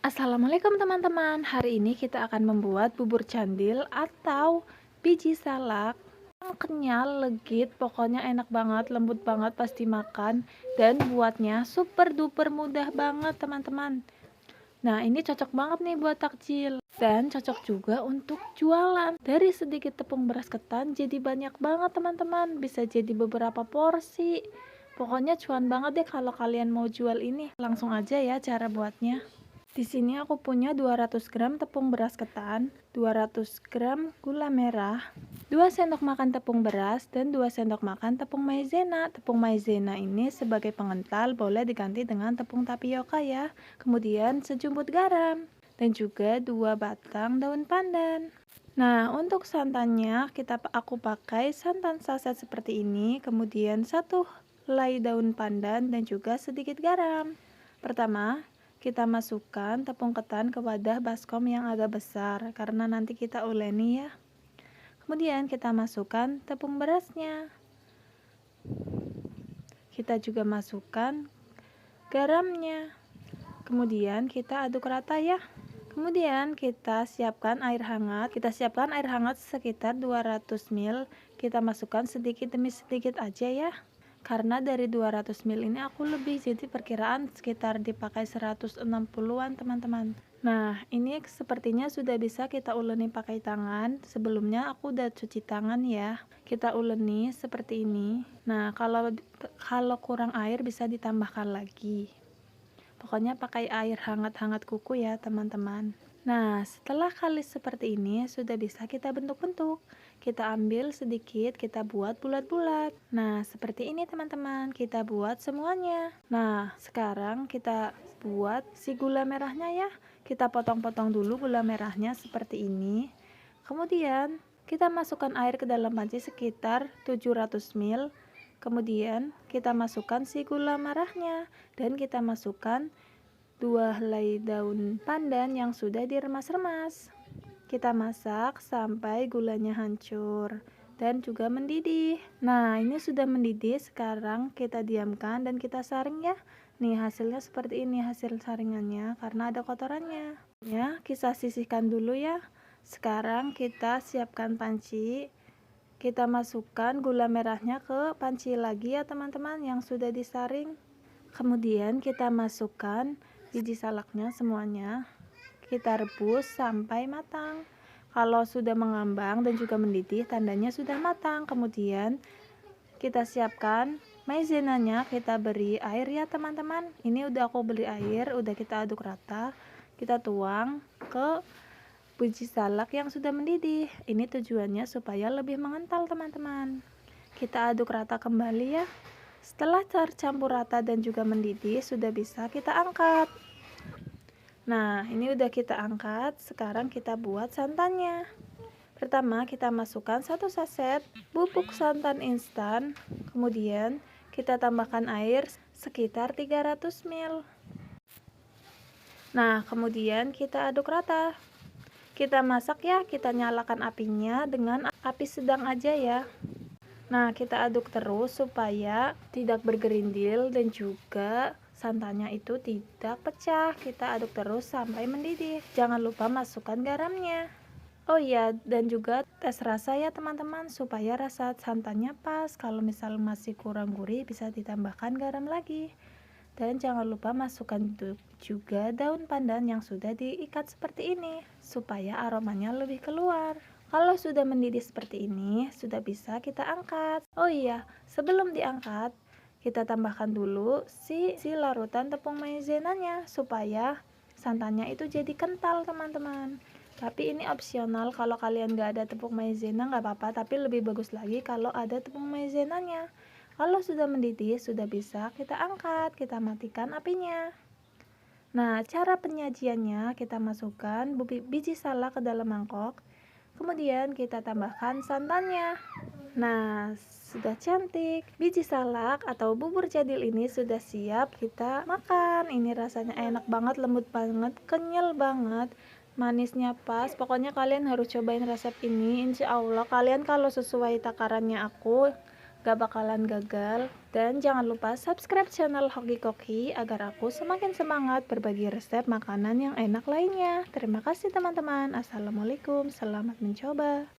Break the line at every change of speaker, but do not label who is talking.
Assalamualaikum teman-teman. Hari ini kita akan membuat bubur candil atau biji salak yang kenyal, legit, pokoknya enak banget, lembut banget pas dimakan, dan buatnya super duper mudah banget teman-teman. Nah, ini cocok banget nih buat takjil dan cocok juga untuk jualan. Dari sedikit tepung beras ketan jadi banyak banget teman-teman, bisa jadi beberapa porsi. Pokoknya cuan banget deh kalau kalian mau jual ini. Langsung aja ya cara buatnya. Di sini aku punya 200 gram tepung beras ketan, 200 gram gula merah, 2 sendok makan tepung beras, dan 2 sendok makan tepung maizena. Tepung maizena ini sebagai pengental boleh diganti dengan tepung tapioka ya. Kemudian sejumput garam dan juga 2 batang daun pandan. Nah, untuk santannya aku pakai santan saset seperti ini, kemudian 1 helai daun pandan dan juga sedikit garam. Pertama, kita masukkan tepung ketan ke wadah baskom yang agak besar karena nanti kita uleni ya. Kemudian kita masukkan tepung berasnya. Kita juga masukkan garamnya. Kemudian kita aduk rata ya. Kemudian kita siapkan air hangat. Kita siapkan air hangat sekitar 200 ml. Kita masukkan sedikit demi sedikit aja ya. Karena dari 200 ml ini aku lebih, jadi perkiraan sekitar dipakai 160-an teman-teman. Nah, ini sepertinya sudah bisa kita uleni pakai tangan. Sebelumnya aku udah cuci tangan ya. Kita uleni seperti ini. Nah, kalau kurang air bisa ditambahkan lagi. Pokoknya pakai air hangat-hangat kuku ya teman-teman. Nah, setelah kalis seperti ini sudah bisa kita bentuk-bentuk. Kita ambil sedikit, kita buat bulat-bulat. Nah, seperti ini teman-teman, kita buat semuanya. Nah, sekarang kita buat si gula merahnya ya. Kita potong-potong dulu gula merahnya seperti ini. Kemudian kita masukkan air ke dalam panci sekitar 700 ml. Kemudian kita masukkan si gula merahnya dan kita masukkan 2 helai daun pandan yang sudah diremas-remas. Kita masak sampai gulanya hancur dan juga mendidih. Nah, ini sudah mendidih, sekarang kita diamkan dan kita saring ya. Nih, hasilnya seperti ini hasil saringannya karena ada kotorannya. Ya, kita sisihkan dulu ya. Sekarang kita siapkan panci. Kita masukkan gula merahnya ke panci lagi ya teman-teman yang sudah disaring. Kemudian kita masukkan biji salaknya semuanya. Kita rebus sampai matang. Kalau sudah mengambang dan juga mendidih, tandanya sudah matang. Kemudian kita siapkan maizenanya, kita beri air ya teman-teman. Ini udah aku beri air, udah kita aduk rata. Kita tuang ke biji salak yang sudah mendidih. Ini tujuannya supaya lebih mengental teman-teman. Kita aduk rata kembali ya. Setelah tercampur rata dan juga mendidih, sudah bisa kita angkat. Nah, ini udah kita angkat. Sekarang kita buat santannya. Pertama, kita masukkan 1 saset bubuk santan instan. Kemudian, kita tambahkan air sekitar 300 ml. Nah, kemudian kita aduk rata. Kita masak ya, kita nyalakan apinya dengan api sedang aja ya. Nah, kita aduk terus supaya tidak bergerindil dan juga santannya itu tidak pecah. Kita aduk terus sampai mendidih. Jangan lupa masukkan garamnya. Oh iya, dan juga tes rasa ya teman-teman, supaya rasa santannya pas. Kalau misal masih kurang gurih bisa ditambahkan garam lagi. Dan jangan lupa masukkan juga daun pandan yang sudah diikat seperti ini, supaya aromanya lebih keluar. Kalau sudah mendidih seperti ini, sudah bisa kita angkat. Oh iya, sebelum diangkat, kita tambahkan dulu si larutan tepung maizenanya supaya santannya itu jadi kental teman-teman. Tapi ini opsional, kalau kalian gak ada tepung maizena gak apa-apa, tapi lebih bagus lagi kalau ada tepung maizenanya. Kalau sudah mendidih, sudah bisa kita angkat, kita matikan apinya. Nah, cara penyajiannya, kita masukkan biji salak ke dalam mangkok. Kemudian kita tambahkan santannya. Nah, sudah cantik. Biji salak atau bubur jadil ini sudah siap kita makan. Ini rasanya enak banget, lembut banget, kenyal banget, manisnya pas. Pokoknya kalian harus cobain resep ini. Insya Allah kalian kalau sesuai takarannya aku, gak bakalan gagal. Dan jangan lupa subscribe channel Hoki Koki agar aku semakin semangat berbagi resep makanan yang enak lainnya. Terima kasih teman-teman. Assalamualaikum, selamat mencoba.